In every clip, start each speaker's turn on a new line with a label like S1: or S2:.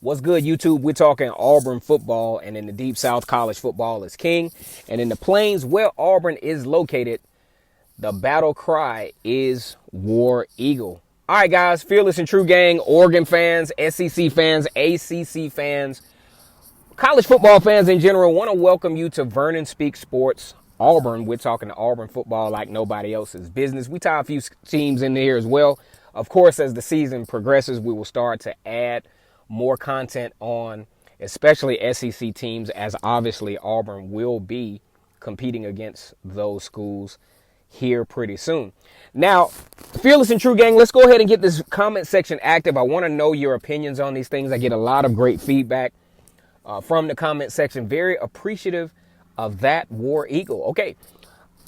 S1: What's good, YouTube? We're talking Auburn football, and in the Deep South, college football is king. And in the plains where Auburn is located, the battle cry is War Eagle. All right, guys, Fearless and True Gang, Oregon fans, SEC fans, ACC fans, college football fans in general, want to welcome you to Vernon Speaks Sports Auburn. We're talking to Auburn football like nobody else's business. We tie a few teams in here as well. Of course, as the season progresses, we will start to add more content on especially SEC teams, as obviously Auburn will be competing against those schools here pretty soon. Now, Fearless and True Gang, let's go ahead and get this comment section active. I want to know your opinions on these things. I get a lot of great feedback from the comment section. Very appreciative of that, War Eagle. Okay,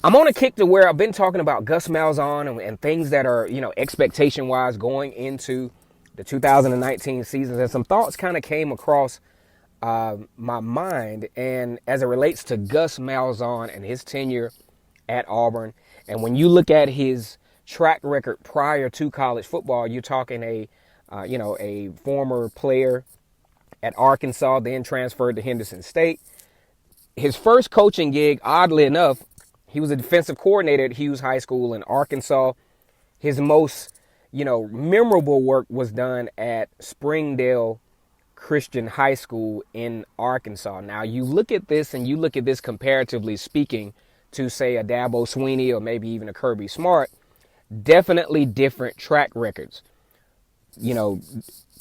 S1: I'm on a kick to where I've been talking about Gus Malzahn and things that are, expectation-wise going into the 2019 season. And some thoughts kind of came across my mind, and as it relates to Gus Malzahn and his tenure at Auburn. And when you look at his track record prior to college football, you're talking a former player at Arkansas, then transferred to Henderson State. His first coaching gig, oddly enough, he was a defensive coordinator at Hughes High School in Arkansas. His most, memorable work was done at Springdale Christian High School in Arkansas. Now, you look at this and you look at this comparatively speaking to, say, a Dabo Swinney or maybe even a Kirby Smart, definitely different track records.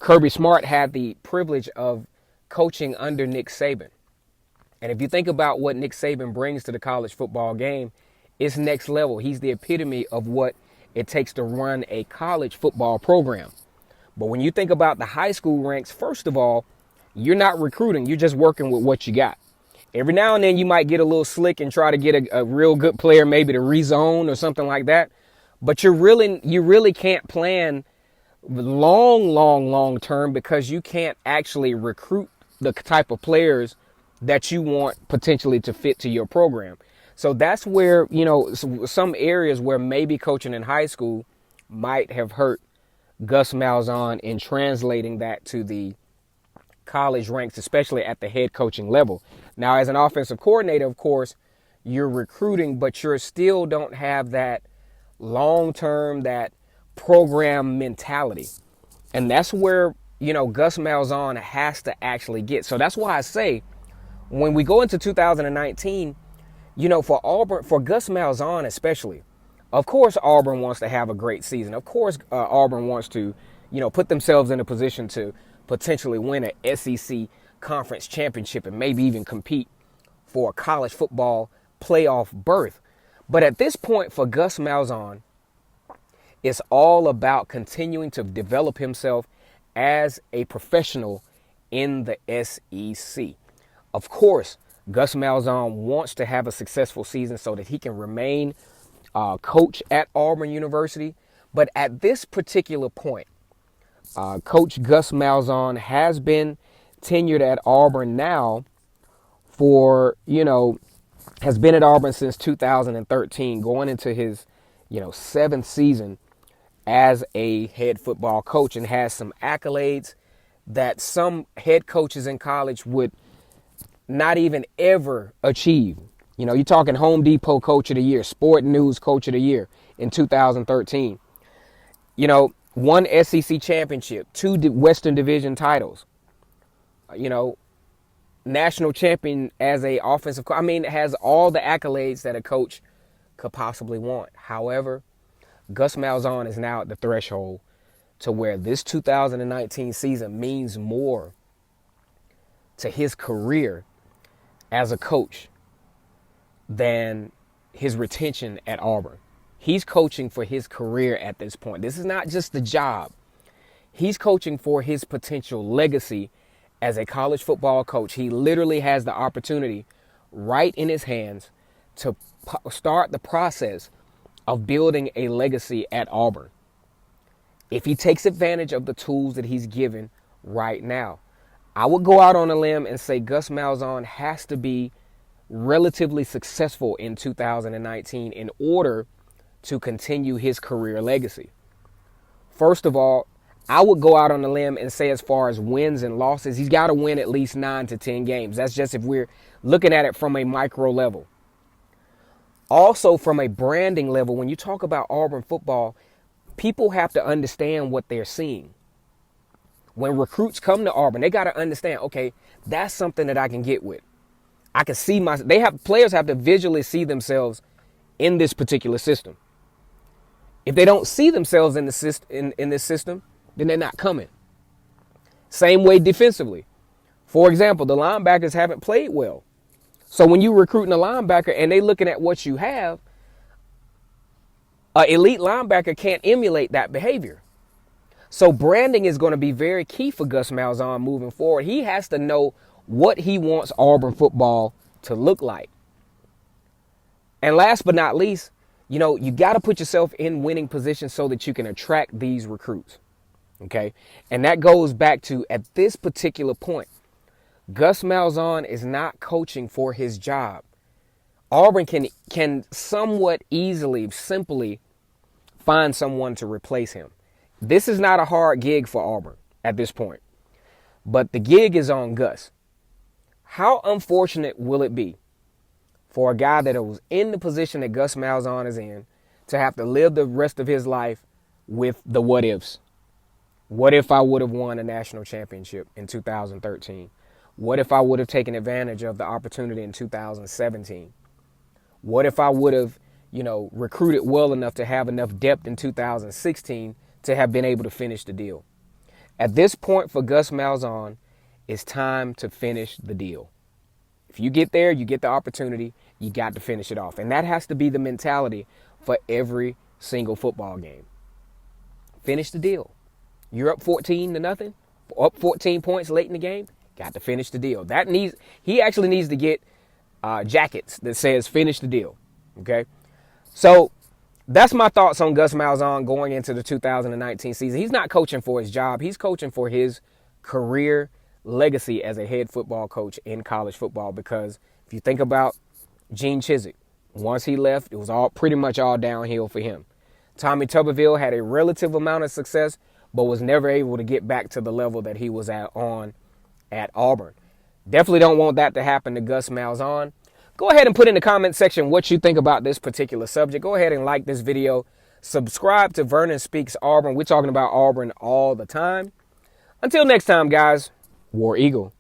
S1: Kirby Smart had the privilege of coaching under Nick Saban. And if you think about what Nick Saban brings to the college football game, it's next level. He's the epitome of what it takes to run a college football program. But when you think about the high school ranks, first of all, you're not recruiting. You're just working with what you got. Every now and then you might get a little slick and try to get a real good player, maybe to rezone or something like that. But you really can't plan long term, because you can't actually recruit the type of players that you want potentially to fit to your program. So that's where, some areas where maybe coaching in high school might have hurt Gus Malzahn in translating that to the college ranks, especially at the head coaching level. Now, as an offensive coordinator, of course, you're recruiting, but you still don't have that long-term, that program mentality. And that's where, Gus Malzahn has to actually get. So that's why I say, when we go into 2019, for Auburn, for Gus Malzahn especially, of course Auburn wants to have a great season. Of course Auburn wants to, put themselves in a position to potentially win an SEC conference championship and maybe even compete for a college football playoff berth. But at this point for Gus Malzahn, it's all about continuing to develop himself as a professional in the SEC. Of course, Gus Malzahn wants to have a successful season so that he can remain coach at Auburn University. But at this particular point, Coach Gus Malzahn has been tenured at Auburn now for, has been at Auburn since 2013, going into his, seventh season as a head football coach, and has some accolades that some head coaches in college would not even ever achieve. You're talking Home Depot Coach of the Year, Sport News Coach of the Year in 2013. One SEC championship, two Western Division titles. National champion as a offensive coach. It has all the accolades that a coach could possibly want. However, Gus Malzahn is now at the threshold to where this 2019 season means more to his career as a coach than his retention at Auburn. He's coaching for his career at this point. This is not just the job. He's coaching for his potential legacy as a college football coach. He literally has the opportunity right in his hands to start the process of building a legacy at Auburn, if he takes advantage of the tools that he's given right now. I would go out on a limb and say Gus Malzahn has to be relatively successful in 2019 in order to continue his career legacy. First of all, I would go out on a limb and say, as far as wins and losses, he's got to win at least 9 to 10 games. That's just if we're looking at it from a micro level. Also, from a branding level, when you talk about Auburn football, people have to understand what they're seeing. When recruits come to Auburn, they got to understand, okay, that's something that I can get with. I can see players have to visually see themselves in this particular system. If they don't see themselves in this system, then they're not coming. Same way defensively. For example, the linebackers haven't played well. So when you're recruiting a linebacker and they looking at what you have, an elite linebacker can't emulate that behavior. So branding is going to be very key for Gus Malzahn moving forward. He has to know what he wants Auburn football to look like. And last but not least, you got to put yourself in winning positions so that you can attract these recruits. Okay? And that goes back to, at this particular point, Gus Malzahn is not coaching for his job. Auburn can somewhat easily, simply find someone to replace him. This is not a hard gig for Auburn at this point. But the gig is on Gus. How unfortunate will it be for a guy that was in the position that Gus Malzahn is in to have to live the rest of his life with the what ifs? What if I would have won a national championship in 2013? What if I would have taken advantage of the opportunity in 2017? What if I would have, recruited well enough to have enough depth in 2016 to have been able to finish the deal? At this point for Gus Malzahn, it's time to finish the deal. If you get there, you get the opportunity, you got to finish it off. And that has to be the mentality for every single football game. Finish the deal. You're up 14-0, up 14 points late in the game, got to finish the deal. He actually needs to get jackets that says finish the deal. Okay? So that's my thoughts on Gus Malzahn going into the 2019 season. He's not coaching for his job. He's coaching for his career legacy as a head football coach in college football, because if you think about Gene Chizik, once he left, it was pretty much all downhill for him. Tommy Tuberville had a relative amount of success, but was never able to get back to the level that he was at Auburn. Definitely don't want that to happen to Gus Malzahn. Go ahead and put in the comment section what you think about this particular subject. Go ahead and like this video. Subscribe to Vernon Speaks Auburn. We're talking about Auburn all the time. Until next time, guys, War Eagle.